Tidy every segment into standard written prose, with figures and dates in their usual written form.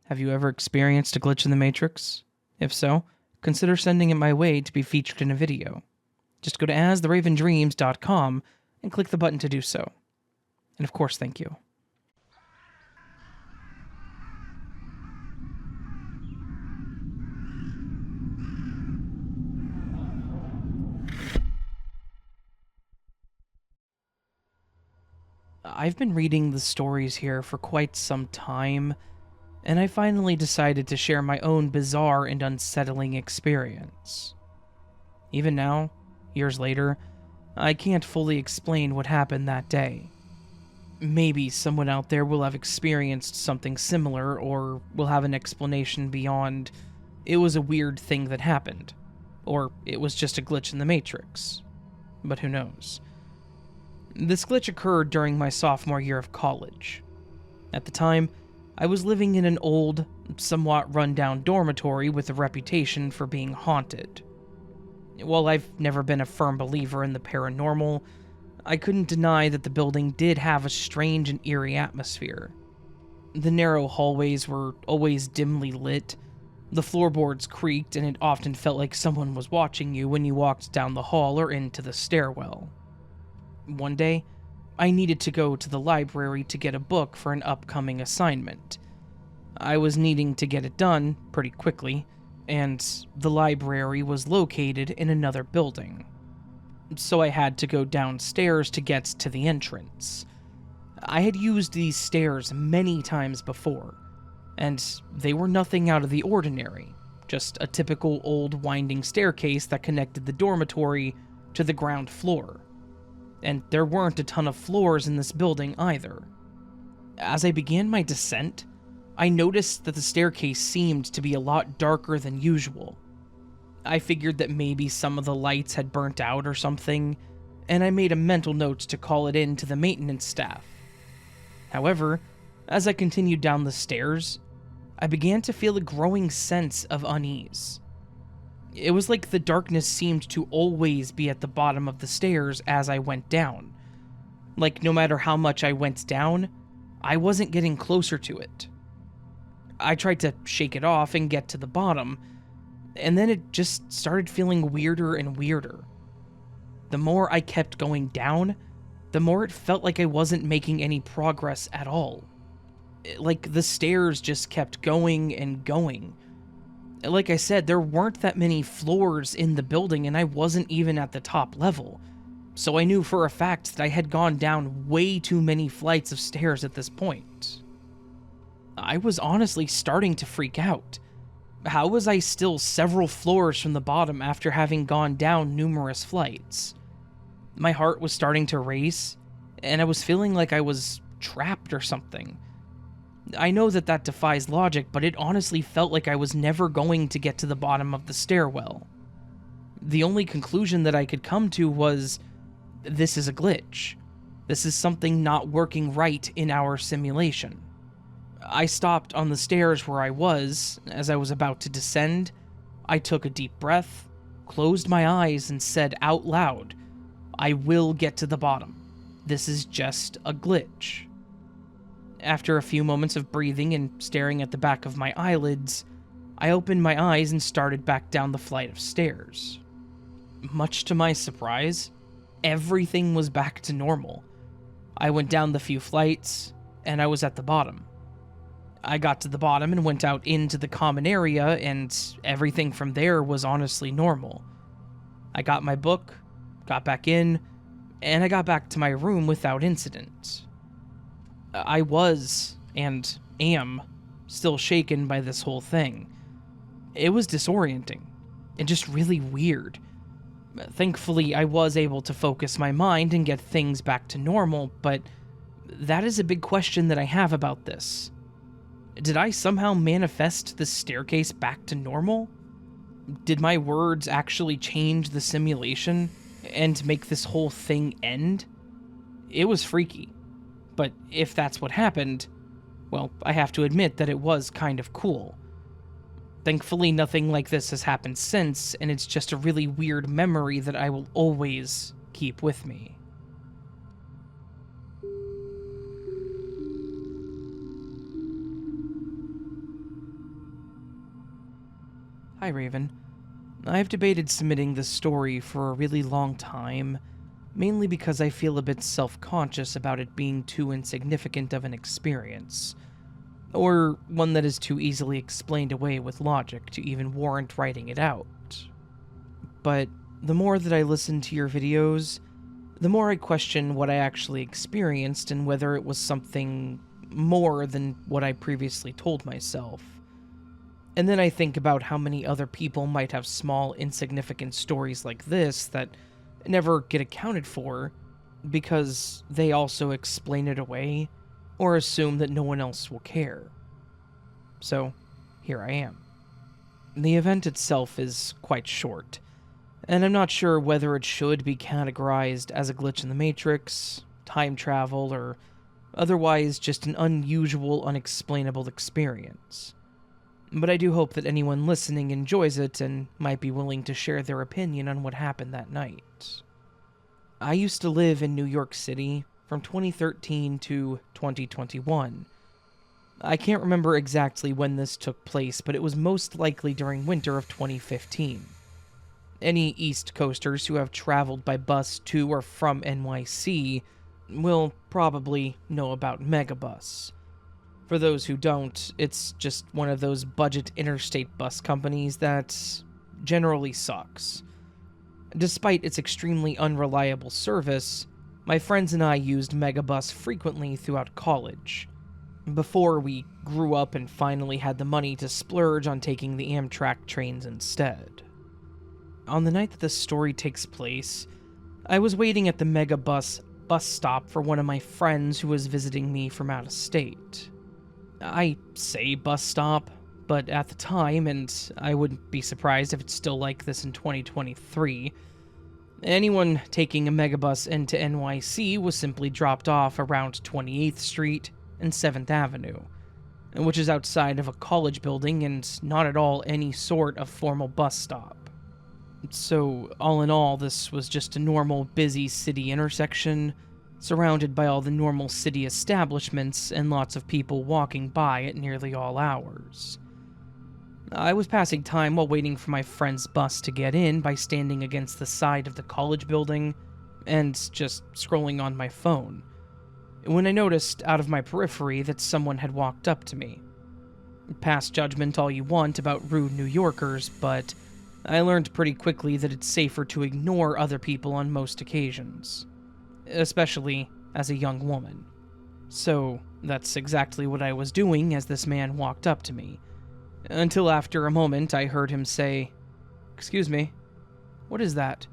Have you ever experienced a glitch in the Matrix? If so, consider sending it my way to be featured in a video. Just go to astheravendreams.com and click the button to do so. And of course, thank you. I've been reading the stories here for quite some time, and I finally decided to share my own bizarre and unsettling experience. Even now, years later, I can't fully explain what happened that day. Maybe someone out there will have experienced something similar, or will have an explanation beyond, it was a weird thing that happened, or it was just a glitch in the Matrix. But who knows? This glitch occurred during my sophomore year of college. At the time, I was living in an old, somewhat run-down dormitory with a reputation for being haunted. While I've never been a firm believer in the paranormal, I couldn't deny that the building did have a strange and eerie atmosphere. The narrow hallways were always dimly lit, the floorboards creaked, and it often felt like someone was watching you when you walked down the hall or into the stairwell. One day, I needed to go to the library to get a book for an upcoming assignment. I was needing to get it done pretty quickly, and the library was located in another building. So I had to go downstairs to get to the entrance. I had used these stairs many times before, and they were nothing out of the ordinary, just a typical old winding staircase that connected the dormitory to the ground floor. And there weren't a ton of floors in this building either. As I began my descent, I noticed that the staircase seemed to be a lot darker than usual. I figured that maybe some of the lights had burnt out or something, and I made a mental note to call it in to the maintenance staff. However, as I continued down the stairs, I began to feel a growing sense of unease. It was like the darkness seemed to always be at the bottom of the stairs as I went down. Like no matter how much I went down, I wasn't getting closer to it. I tried to shake it off and get to the bottom, and then it just started feeling weirder and weirder. The more I kept going down, the more it felt like I wasn't making any progress at all. Like the stairs just kept going and going. Like I said, there weren't that many floors in the building, and I wasn't even at the top level. So I knew for a fact that I had gone down way too many flights of stairs at this point. I was honestly starting to freak out. How was I still several floors from the bottom after having gone down numerous flights? My heart was starting to race, and I was feeling like I was trapped or something. I know that defies logic, but it honestly felt like I was never going to get to the bottom of the stairwell. The only conclusion that I could come to was, this is a glitch. This is something not working right in our simulation. I stopped on the stairs where I was. As I was about to descend, I took a deep breath, closed my eyes, and said out loud, I will get to the bottom. This is just a glitch. After a few moments of breathing and staring at the back of my eyelids, I opened my eyes and started back down the flight of stairs. Much to my surprise, everything was back to normal. I went down the few flights, and I was at the bottom. I got to the bottom and went out into the common area, and everything from there was honestly normal. I got my book, got back in, and I got back to my room without incident. I was, and am, still shaken by this whole thing. It was disorienting, and just really weird. Thankfully, I was able to focus my mind and get things back to normal, but that is a big question that I have about this. Did I somehow manifest the staircase back to normal? Did my words actually change the simulation and make this whole thing end? It was freaky. But if that's what happened, well, I have to admit that it was kind of cool. Thankfully, nothing like this has happened since, and it's just a really weird memory that I will always keep with me. Hi, Raven. I've debated submitting this story for a really long time, mainly because I feel a bit self-conscious about it being too insignificant of an experience, or one that is too easily explained away with logic to even warrant writing it out. But the more that I listen to your videos, the more I question what I actually experienced and whether it was something more than what I previously told myself. And then I think about how many other people might have small, insignificant stories like this that never get accounted for because they also explain it away or assume that no one else will care. So, here I am. The event itself is quite short, and I'm not sure whether it should be categorized as a glitch in the Matrix, time travel, or otherwise just an unusual, unexplainable experience. But I do hope that anyone listening enjoys it and might be willing to share their opinion on what happened that night. I used to live in New York City from 2013 to 2021. I can't remember exactly when this took place, but it was most likely during winter of 2015. Any East Coasters who have traveled by bus to or from NYC will probably know about Megabus. For those who don't, it's just one of those budget interstate bus companies that generally sucks. Despite its extremely unreliable service, my friends and I used Megabus frequently throughout college, before we grew up and finally had the money to splurge on taking the Amtrak trains instead. On the night that this story takes place, I was waiting at the Megabus bus stop for one of my friends who was visiting me from out of state. I say bus stop, but at the time, and I wouldn't be surprised if it's still like this in 2023, anyone taking a Megabus into NYC was simply dropped off around 28th Street and 7th Avenue, which is outside of a college building and not at all any sort of formal bus stop. So, all in all, this was just a normal, busy city intersection, surrounded by all the normal city establishments and lots of people walking by at nearly all hours. I was passing time while waiting for my friend's bus to get in by standing against the side of the college building and just scrolling on my phone, when I noticed out of my periphery that someone had walked up to me. Pass judgment all you want about rude New Yorkers, but I learned pretty quickly that it's safer to ignore other people on most occasions, especially as a young woman. So that's exactly what I was doing as this man walked up to me, until after a moment I heard him say, "Excuse me, what is that?"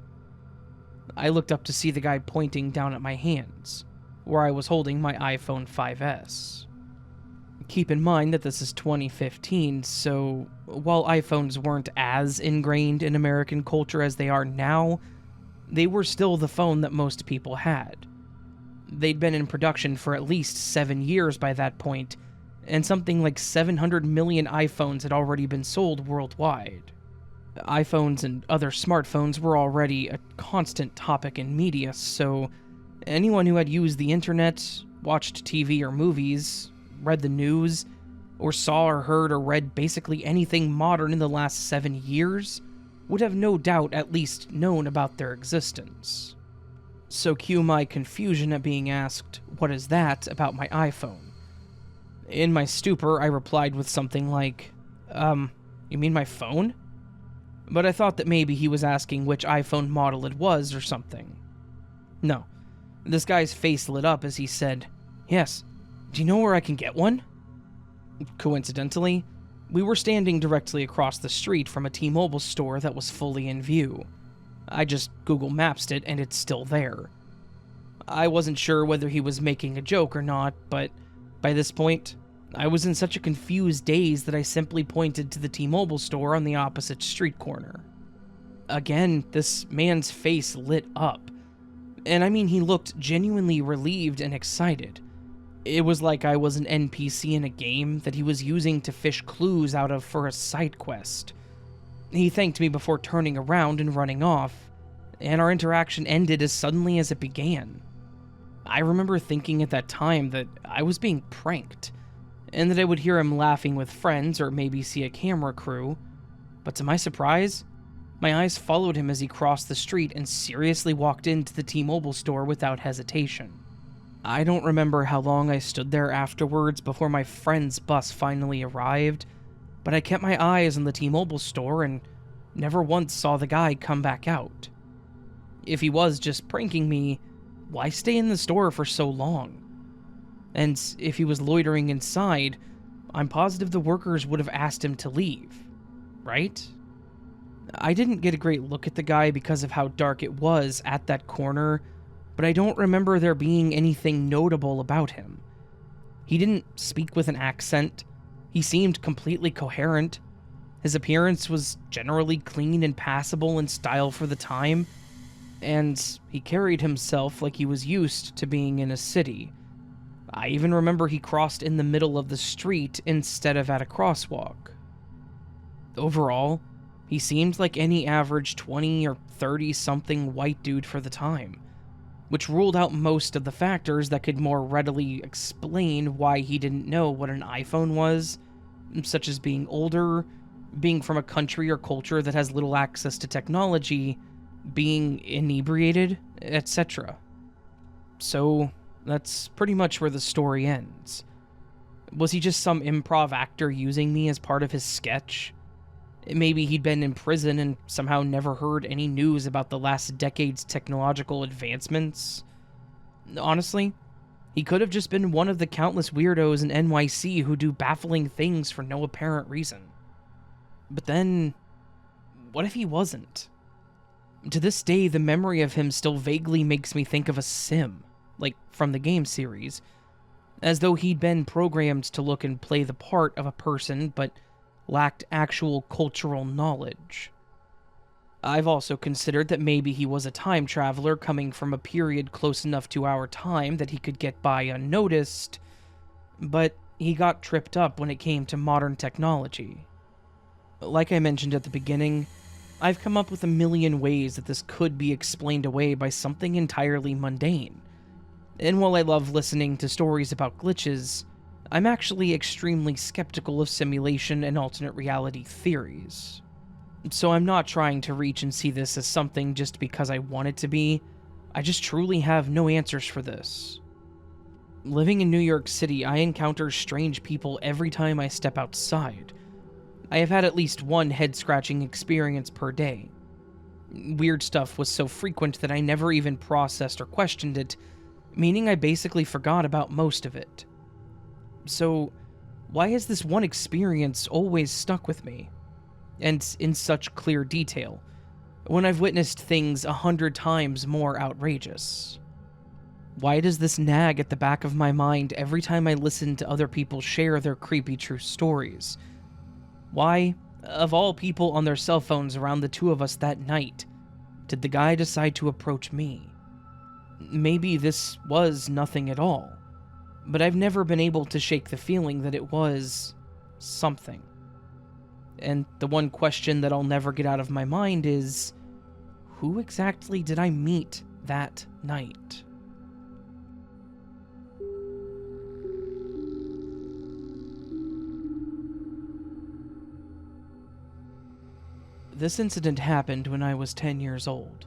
I looked up to see the guy pointing down at my hands, where I was holding my iPhone 5S. Keep in mind that this is 2015, so while iPhones weren't as ingrained in American culture as they are now, they were still the phone that most people had. They'd been in production for at least 7 years by that point, and something like 700 million iPhones had already been sold worldwide. iPhones and other smartphones were already a constant topic in media, so anyone who had used the internet, watched TV or movies, read the news, or saw or heard or read basically anything modern in the last 7 years would have no doubt at least known about their existence. So cue my confusion at being asked, "What is that?" about my iPhone. In my stupor, I replied with something like, you mean my phone?" But I thought that maybe he was asking which iPhone model it was or something. No. This guy's face lit up as he said, "Yes. Do you know where I can get one?" Coincidentally, we were standing directly across the street from a T-Mobile store that was fully in view. I just Google Maps'd it and it's still there. I wasn't sure whether he was making a joke or not, but by this point, I was in such a confused daze that I simply pointed to the T-Mobile store on the opposite street corner. Again, this man's face lit up. And I mean, he looked genuinely relieved and excited. It was like I was an NPC in a game that he was using to fish clues out of for a side quest. He thanked me before turning around and running off, and our interaction ended as suddenly as it began. I remember thinking at that time that I was being pranked, and that I would hear him laughing with friends or maybe see a camera crew, But to my surprise, my eyes followed him as he crossed the street and seriously walked into the T-Mobile store without hesitation. I don't remember how long I stood there afterwards before my friend's bus finally arrived, but I kept my eyes on the T-Mobile store and never once saw the guy come back out. If he was just pranking me, why stay in the store for so long? And if he was loitering inside, I'm positive the workers would have asked him to leave, right? I didn't get a great look at the guy because of how dark it was at that corner, but I don't remember there being anything notable about him. He didn't speak with an accent. He seemed completely coherent. His appearance was generally clean and passable in style for the time, and he carried himself like he was used to being in a city. I even remember he crossed in the middle of the street instead of at a crosswalk. Overall, he seemed like any average 20 or 30-something white dude for the time, which ruled out most of the factors that could more readily explain why he didn't know what an iPhone was, such as being older, being from a country or culture that has little access to technology, being inebriated, etc. So, that's pretty much where the story ends. Was he just some improv actor using me as part of his sketch? Maybe he'd been in prison and somehow never heard any news about the last decade's technological advancements. Honestly, he could have just been one of the countless weirdos in NYC who do baffling things for no apparent reason. But then, what if he wasn't? To this day, the memory of him still vaguely makes me think of a sim, like from the game series, as though he'd been programmed to look and play the part of a person, but lacked actual cultural knowledge. I've also considered that maybe he was a time traveler coming from a period close enough to our time that he could get by unnoticed, but he got tripped up when it came to modern technology. Like I mentioned at the beginning, I've come up with a million ways that this could be explained away by something entirely mundane. And while I love listening to stories about glitches, I'm actually extremely skeptical of simulation and alternate reality theories. So I'm not trying to reach and see this as something just because I want it to be. I just truly have no answers for this. Living in New York City, I encounter strange people every time I step outside. I have had at least one head-scratching experience per day. Weird stuff was so frequent that I never even processed or questioned it, meaning I basically forgot about most of it. So, why has this one experience always stuck with me? And in such clear detail, when I've witnessed things 100 times more outrageous? Why does this nag at the back of my mind every time I listen to other people share their creepy true stories? Why, of all people on their cell phones around the two of us that night, did the guy decide to approach me? Maybe this was nothing at all, but I've never been able to shake the feeling that it was something. And the one question that I'll never get out of my mind is, who exactly did I meet that night? This incident happened when I was 10 years old.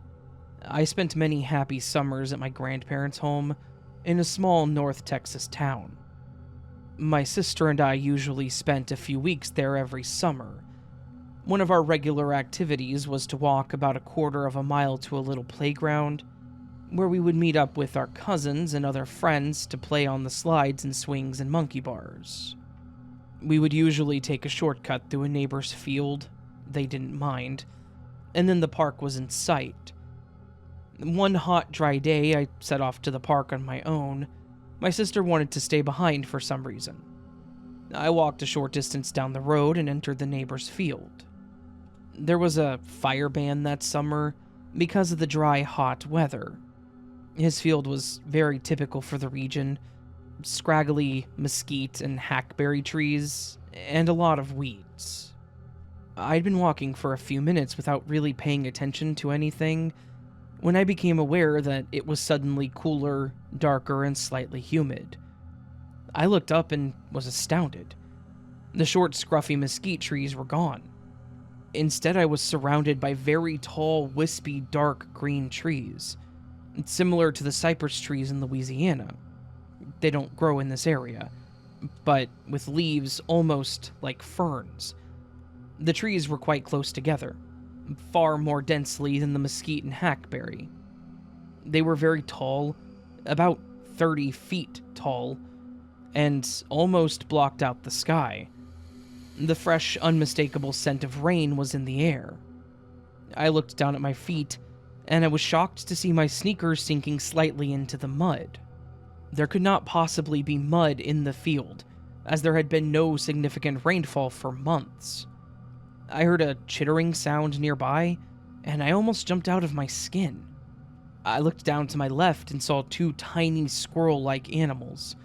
I spent many happy summers at my grandparents' home in a small North Texas town. My sister and I usually spent a few weeks there every summer. One of our regular activities was to walk about a quarter of a mile to a little playground, where we would meet up with our cousins and other friends to play on the slides and swings and monkey bars. We would usually take a shortcut through a neighbor's field. They didn't mind, and then the park was in sight. One hot, dry day, I set off to the park on my own. My sister wanted to stay behind for some reason. I walked a short distance down the road and entered the neighbor's field. There was a fire ban that summer because of the dry, hot weather. His field was very typical for the region: scraggly mesquite and hackberry trees, and a lot of weeds. I'd been walking for a few minutes without really paying attention to anything when I became aware that it was suddenly cooler, darker, and slightly humid. I looked up and was astounded. The short, scruffy mesquite trees were gone. Instead, I was surrounded by very tall, wispy, dark green trees, similar to the cypress trees in Louisiana. They don't grow in this area, but with leaves almost like ferns. The trees were quite close together, far more densely than the mesquite and hackberry. They were very tall, about 30 feet tall, and almost blocked out the sky. The fresh, unmistakable scent of rain was in the air. I looked down at my feet, and I was shocked to see my sneakers sinking slightly into the mud. There could not possibly be mud in the field, as there had been no significant rainfall for months. I heard a chittering sound nearby, and I almost jumped out of my skin. I looked down to my left and saw two tiny squirrel-like animals.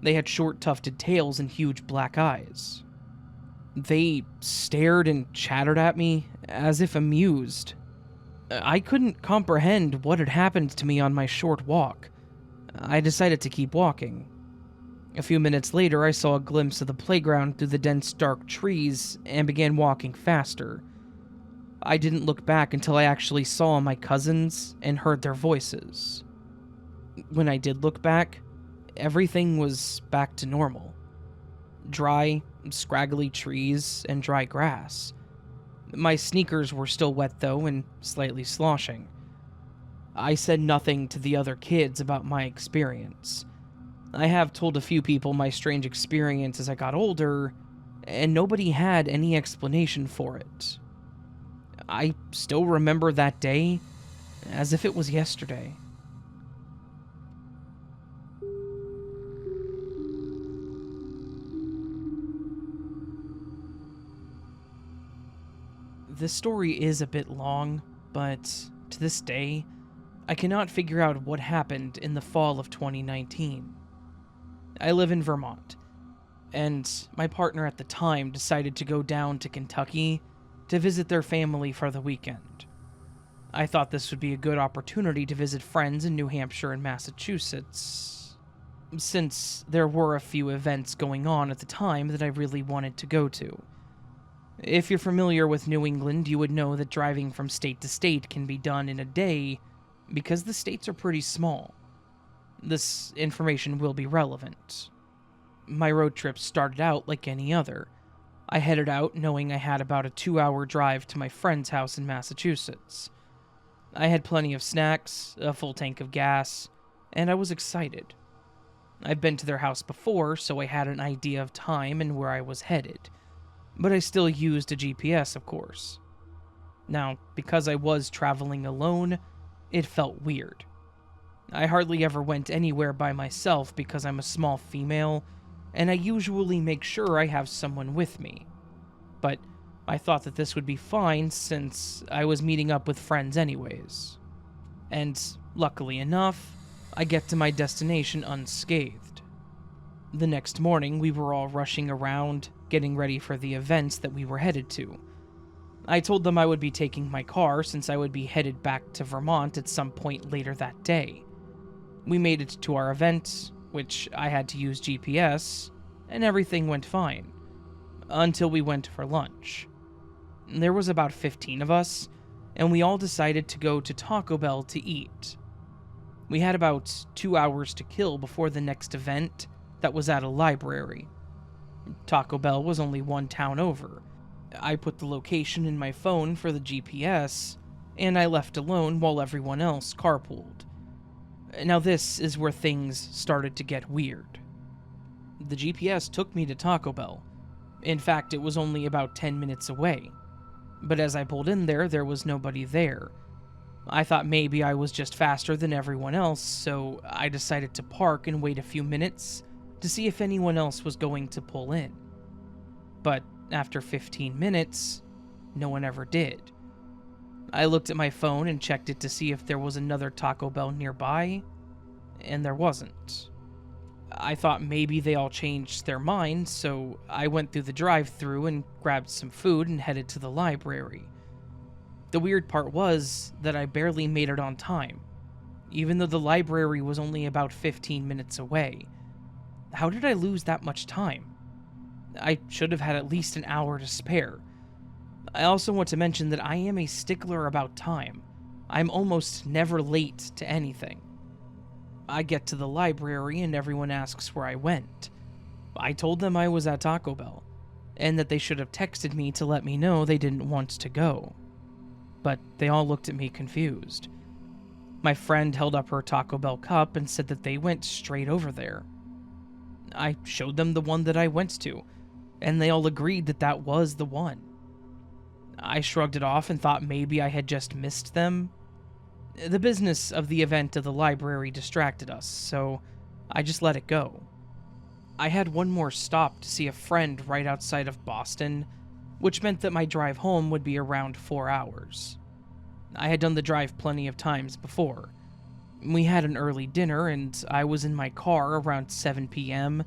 They had short tufted tails and huge black eyes. They stared and chattered at me, as if amused. I couldn't comprehend what had happened to me on my short walk. I decided to keep walking. A few minutes later, I saw a glimpse of the playground through the dense, dark trees and began walking faster. I didn't look back until I actually saw my cousins and heard their voices. When I did look back, everything was back to normal. Dry, scraggly trees and dry grass. My sneakers were still wet though and slightly sloshing. I said nothing to the other kids about my experience. I have told a few people my strange experience as I got older, and nobody had any explanation for it. I still remember that day as if it was yesterday. This story is a bit long, but to this day, I cannot figure out what happened in the fall of 2019. I live in Vermont, and my partner at the time decided to go down to Kentucky to visit their family for the weekend. I thought this would be a good opportunity to visit friends in New Hampshire and Massachusetts, since there were a few events going on at the time that I really wanted to go to. If you're familiar with New England, you would know that driving from state to state can be done in a day because the states are pretty small. This information will be relevant. My road trip started out like any other. I headed out knowing I had about a 2-hour drive to my friend's house in Massachusetts. I had plenty of snacks, a full tank of gas, and I was excited. I've been to their house before, so I had an idea of time and where I was headed. But I still used a GPS, of course. Now, because I was traveling alone, it felt weird. I hardly ever went anywhere by myself because I'm a small female, and I usually make sure I have someone with me. But I thought that this would be fine since I was meeting up with friends anyways. And luckily enough, I get to my destination unscathed. The next morning, we were all rushing around, getting ready for the events that we were headed to. I told them I would be taking my car since I would be headed back to Vermont at some point later that day. We made it to our event, which I had to use GPS, and everything went fine. Until we went for lunch. There was about 15 of us, and we all decided to go to Taco Bell to eat. We had about 2 hours to kill before the next event that was at a library. Taco Bell was only one town over. I put the location in my phone for the GPS, and I left alone while everyone else carpooled. Now this is where things started to get weird. The GPS took me to Taco Bell. In fact, it was only about 10 minutes away. But as I pulled in there was nobody there. I thought maybe I was just faster than everyone else, so I decided to park and wait a few minutes to see if anyone else was going to pull in. But after 15 minutes, no one ever did. I looked at my phone and checked it to see if there was another Taco Bell nearby, and there wasn't. I thought maybe they all changed their minds, so I went through the drive-thru and grabbed some food and headed to the library. The weird part was that I barely made it on time, even though the library was only about 15 minutes away. How did I lose that much time? I should have had at least an hour to spare. I also want to mention that I am a stickler about time. I'm almost never late to anything. I get to the library and everyone asks where I went. I told them I was at Taco Bell, and that they should have texted me to let me know they didn't want to go. But they all looked at me confused. My friend held up her Taco Bell cup and said that they went straight over there. I showed them the one that I went to, and they all agreed that that was the one. I shrugged it off and thought maybe I had just missed them. The business of the event at the library distracted us, so I just let it go. I had one more stop to see a friend right outside of Boston, which meant that my drive home would be around 4 hours. I had done the drive plenty of times before. We had an early dinner, and I was in my car around 7 p.m.,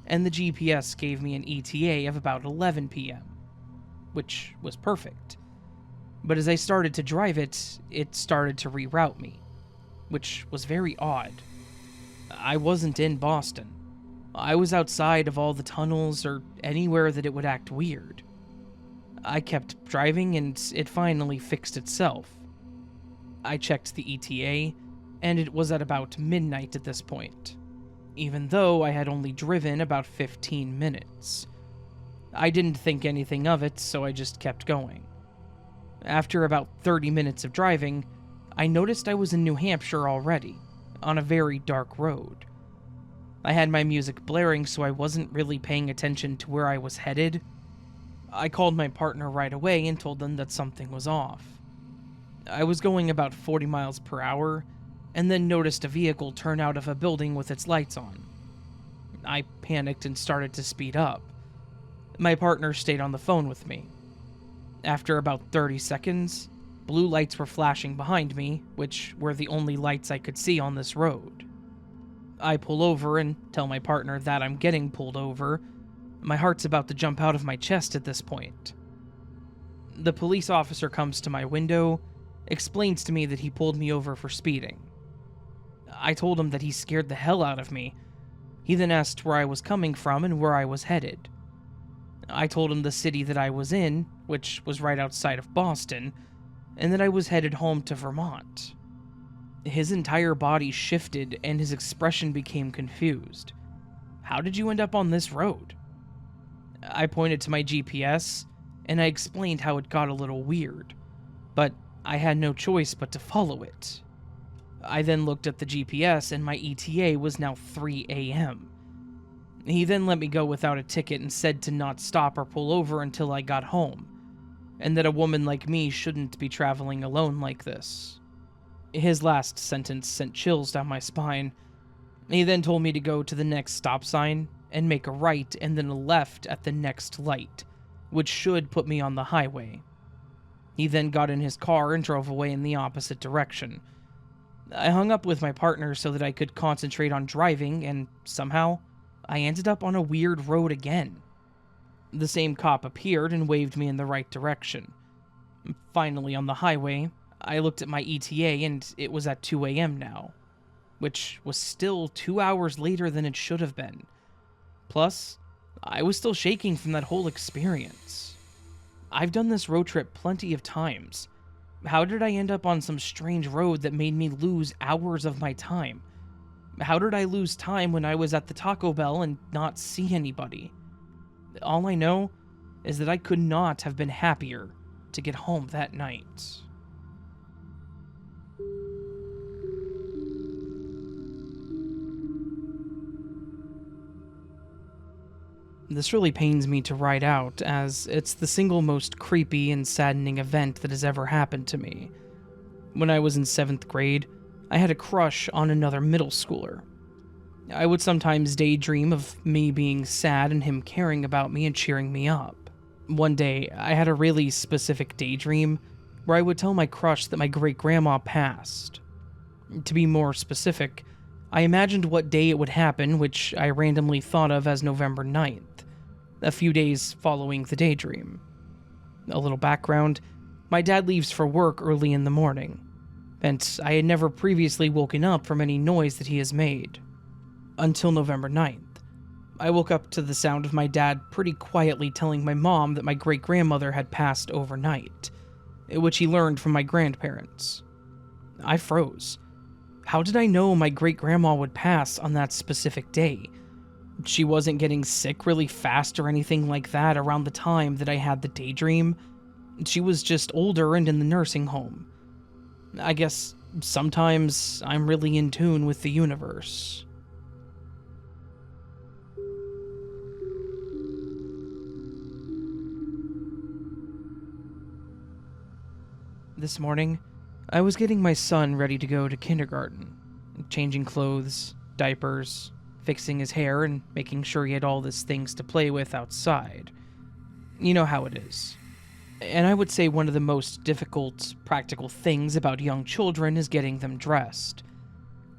and the GPS gave me an ETA of about 11 p.m., which was perfect. But as I started to drive it, it started to reroute me, which was very odd. I wasn't in Boston. I was outside of all the tunnels or anywhere that it would act weird. I kept driving, and it finally fixed itself. I checked the ETA, and it was at about midnight at this point, even though I had only driven about 15 minutes. I didn't think anything of it, so I just kept going. After about 30 minutes of driving, I noticed I was in New Hampshire already, on a very dark road. I had my music blaring, so I wasn't really paying attention to where I was headed. I called my partner right away and told them that something was off. I was going about 40 miles per hour, and then noticed a vehicle turn out of a building with its lights on. I panicked and started to speed up. My partner stayed on the phone with me. After about 30 seconds, blue lights were flashing behind me, which were the only lights I could see on this road. I pull over and tell my partner that I'm getting pulled over. My heart's about to jump out of my chest at this point. The police officer comes to my window, explains to me that he pulled me over for speeding. I told him that he scared the hell out of me. He then asked where I was coming from and where I was headed. I told him the city that I was in, which was right outside of Boston, and that I was headed home to Vermont. His entire body shifted and his expression became confused. "How did you end up on this road?" I pointed to my GPS, and I explained how it got a little weird, but I had no choice but to follow it. I then looked at the GPS, and my ETA was now 3 a.m. He then let me go without a ticket and said to not stop or pull over until I got home, and that a woman like me shouldn't be traveling alone like this. His last sentence sent chills down my spine. He then told me to go to the next stop sign and make a right and then a left at the next light, which should put me on the highway. He then got in his car and drove away in the opposite direction. I hung up with my partner so that I could concentrate on driving, and somehow, I ended up on a weird road again. The same cop appeared and waved me in the right direction. Finally, on the highway, I looked at my ETA and it was at 2 a.m. now, which was still 2 hours later than it should have been. Plus, I was still shaking from that whole experience. I've done this road trip plenty of times. How did I end up on some strange road that made me lose hours of my time? How did I lose time when I was at the Taco Bell and not see anybody? All I know is that I could not have been happier to get home that night. This really pains me to write out, as it's the single most creepy and saddening event that has ever happened to me. When I was in 7th grade, I had a crush on another middle schooler. I would sometimes daydream of me being sad and him caring about me and cheering me up. One day, I had a really specific daydream where I would tell my crush that my great-grandma passed. To be more specific, I imagined what day it would happen, which I randomly thought of as November 9th, a few days following the daydream. A little background, my dad leaves for work early in the morning, and I had never previously woken up from any noise that he has made. Until November 9th. I woke up to the sound of my dad pretty quietly telling my mom that my great-grandmother had passed overnight, which he learned from my grandparents. I froze. How did I know my great-grandma would pass on that specific day? She wasn't getting sick really fast or anything like that around the time that I had the daydream. She was just older and in the nursing home. I guess sometimes I'm really in tune with the universe. This morning, I was getting my son ready to go to kindergarten, changing clothes, diapers, fixing his hair, and making sure he had all these things to play with outside. You know how it is. And I would say one of the most difficult, practical things about young children is getting them dressed.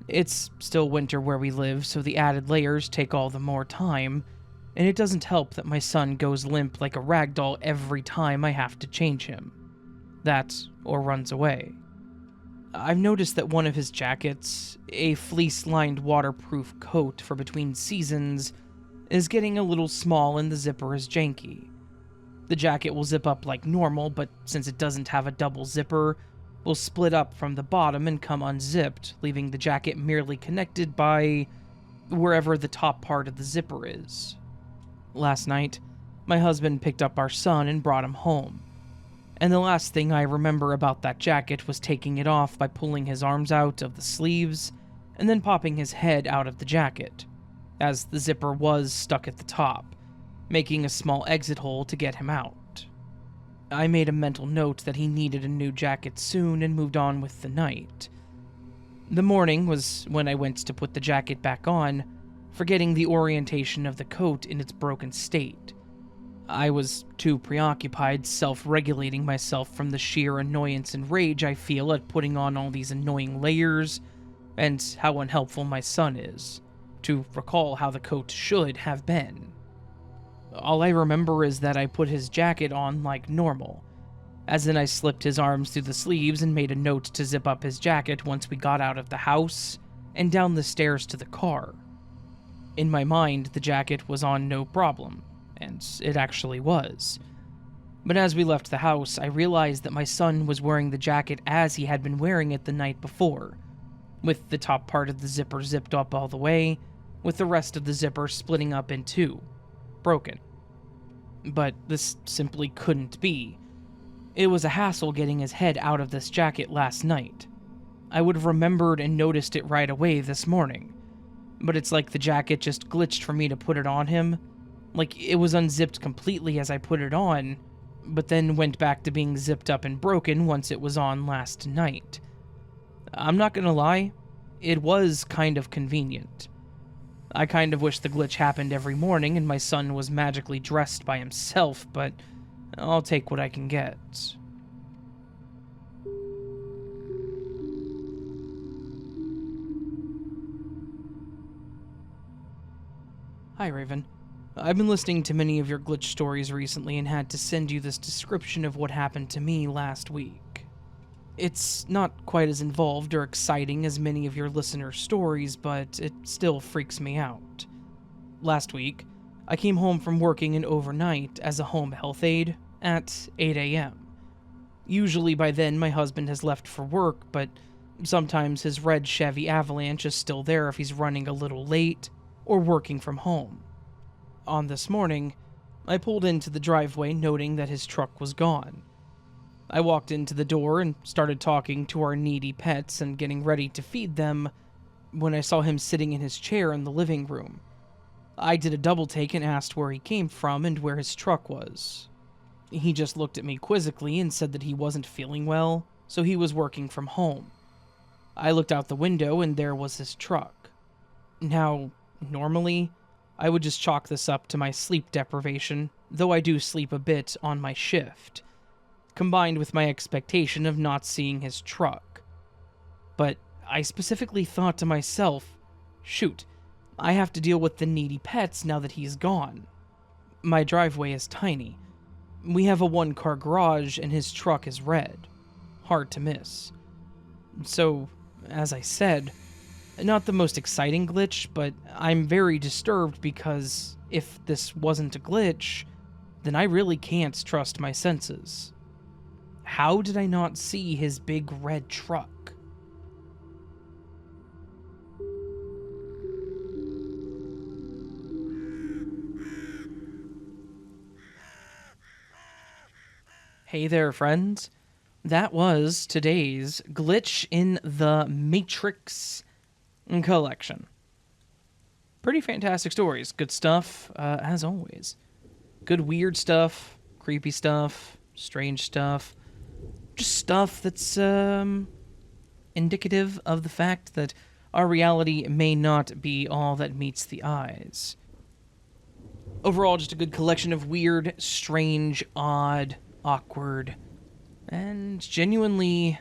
It's still winter where we live, so the added layers take all the more time, and it doesn't help that my son goes limp like a rag doll every time I have to change him. That, or runs away. I've noticed that one of his jackets, a fleece-lined waterproof coat for between seasons, is getting a little small and the zipper is janky. The jacket will zip up like normal, but since it doesn't have a double zipper, will split up from the bottom and come unzipped, leaving the jacket merely connected by wherever the top part of the zipper is. Last night, my husband picked up our son and brought him home. And the last thing I remember about that jacket was taking it off by pulling his arms out of the sleeves and then popping his head out of the jacket, as the zipper was stuck at the top, making a small exit hole to get him out. I made a mental note that he needed a new jacket soon and moved on with the night. The morning was when I went to put the jacket back on, forgetting the orientation of the coat in its broken state. I was too preoccupied self-regulating myself from the sheer annoyance and rage I feel at putting on all these annoying layers, and how unhelpful my son is, to recall how the coat should have been. All I remember is that I put his jacket on like normal, as in I slipped his arms through the sleeves and made a note to zip up his jacket once we got out of the house and down the stairs to the car. In my mind, the jacket was on no problem, and it actually was. But as we left the house, I realized that my son was wearing the jacket as he had been wearing it the night before, with the top part of the zipper zipped up all the way, with the rest of the zipper splitting up in two, broken. But this simply couldn't be. It was a hassle getting his head out of this jacket last night. I would have remembered and noticed it right away this morning, but it's like the jacket just glitched for me to put it on him. Like, it was unzipped completely as I put it on, but then went back to being zipped up and broken once it was on last night. I'm not gonna lie, it was kind of convenient. I kind of wish the glitch happened every morning and my son was magically dressed by himself, but I'll take what I can get. Hi, Raven. I've been listening to many of your glitch stories recently and had to send you this description of what happened to me last week. It's not quite as involved or exciting as many of your listener stories, but it still freaks me out. Last week, I came home from working an overnight as a home health aide at 8 a.m. Usually by then my husband has left for work, but sometimes his red Chevy Avalanche is still there if he's running a little late or working from home. On this morning, I pulled into the driveway noting that his truck was gone. I walked into the door and started talking to our needy pets and getting ready to feed them when I saw him sitting in his chair in the living room. I did a double take and asked where he came from and where his truck was. He just looked at me quizzically and said that he wasn't feeling well, so he was working from home. I looked out the window and there was his truck. Now, normally, I would just chalk this up to my sleep deprivation, though I do sleep a bit on my shift, combined with my expectation of not seeing his truck. But I specifically thought to myself, shoot, I have to deal with the needy pets now that he's gone. My driveway is tiny. We have a one-car garage and his truck is red. Hard to miss. So, as I said, Not the most exciting glitch, but I'm very disturbed because if this wasn't a glitch, then I really can't trust my senses. How did I not see his big red truck? Hey there, friends. That was today's Glitch in the Matrix collection. Pretty fantastic stories. Good stuff, as always. Good weird stuff, creepy stuff, strange stuff. Just stuff that's indicative of the fact that our reality may not be all that meets the eyes. Overall, just a good collection of weird, strange, odd, awkward, and genuinely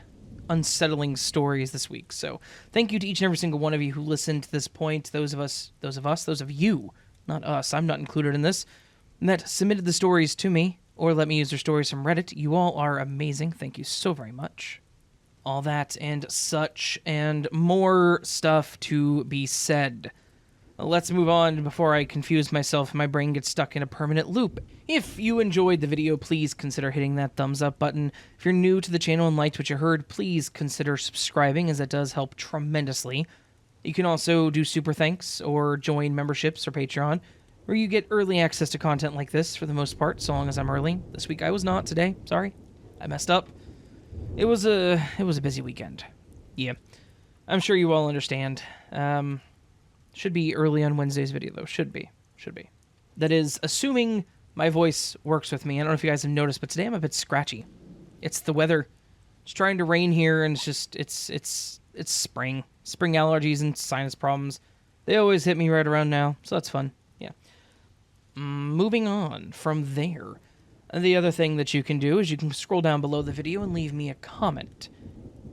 unsettling stories this week. So thank you to each and every single one of you who listened to this point. Those of you, not us, I'm not included in this, that submitted the stories to me or let me use their stories from Reddit. You all are amazing. Thank you so very much. All that and such and more stuff to be said. Let's move on before I confuse myself and my brain gets stuck in a permanent loop. If you enjoyed the video, please consider hitting that thumbs up button. If you're new to the channel and liked what you heard, please consider subscribing, as that does help tremendously. You can also do super thanks or join memberships or Patreon, where you get early access to content like this for the most part, so long as I'm early. This week I was not today. Sorry. I messed up. It was a busy weekend. Yeah. I'm sure you all understand. Should be early on Wednesday's video, though. Should be. That is, assuming my voice works with me. I don't know if you guys have noticed, but today I'm a bit scratchy. It's the weather. It's trying to rain here, and it's spring. Spring allergies and sinus problems. They always hit me right around now, so that's fun. Yeah. Moving on from there. The other thing that you can do is you can scroll down below the video and leave me a comment.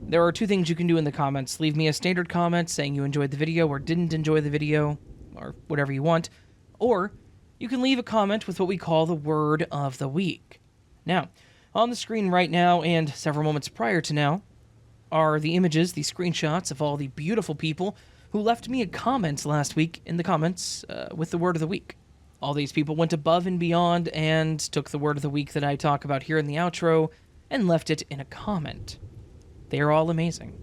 There are two things you can do in the comments. Leave me a standard comment saying you enjoyed the video or didn't enjoy the video, or whatever you want. Or you can leave a comment with what we call the word of the week. Now, on the screen right now and several moments prior to now are the images, the screenshots of all the beautiful people who left me a comment last week in the comments with the word of the week. All these people went above and beyond and took the word of the week that I talk about here in the outro and left it in a comment. They are all amazing.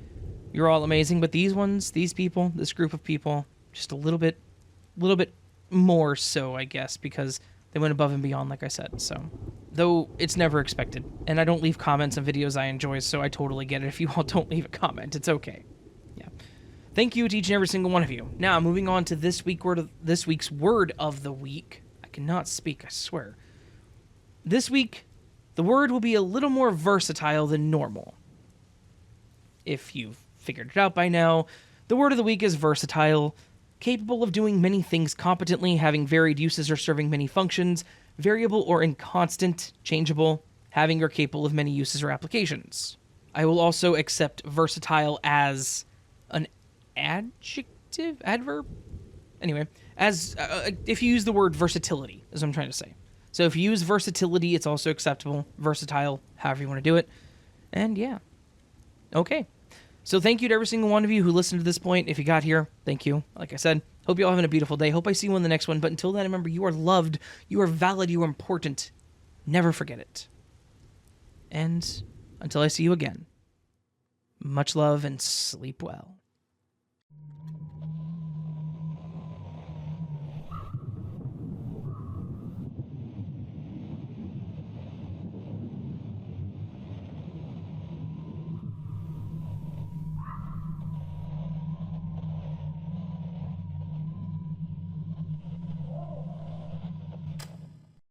You're all amazing, but these ones, these people, this group of people, just a little bit more so, I guess, because they went above and beyond, like I said. So, though it's never expected, and I don't leave comments on videos I enjoy, so I totally get it. If you all don't leave a comment, it's okay. Yeah. Thank you to each and every single one of you. Now, moving on to this week's word of the week. I cannot speak, I swear. This week, the word will be a little more versatile than normal. If you've figured it out by now, the word of the week is versatile, capable of doing many things competently, having varied uses or serving many functions, variable or inconstant, changeable, having or capable of many uses or applications. I will also accept versatile as an adverb? Anyway, as if you use the word versatility, is what I'm trying to say. So if you use versatility, it's also acceptable. Versatile, however you want to do it. And yeah. Okay. So thank you to every single one of you who listened to this point. If you got here, thank you. Like I said, hope you all having a beautiful day. Hope I see you in the next one. But until then, remember, you are loved, you are valid, you are important. Never forget it. And until I see you again, much love and sleep well.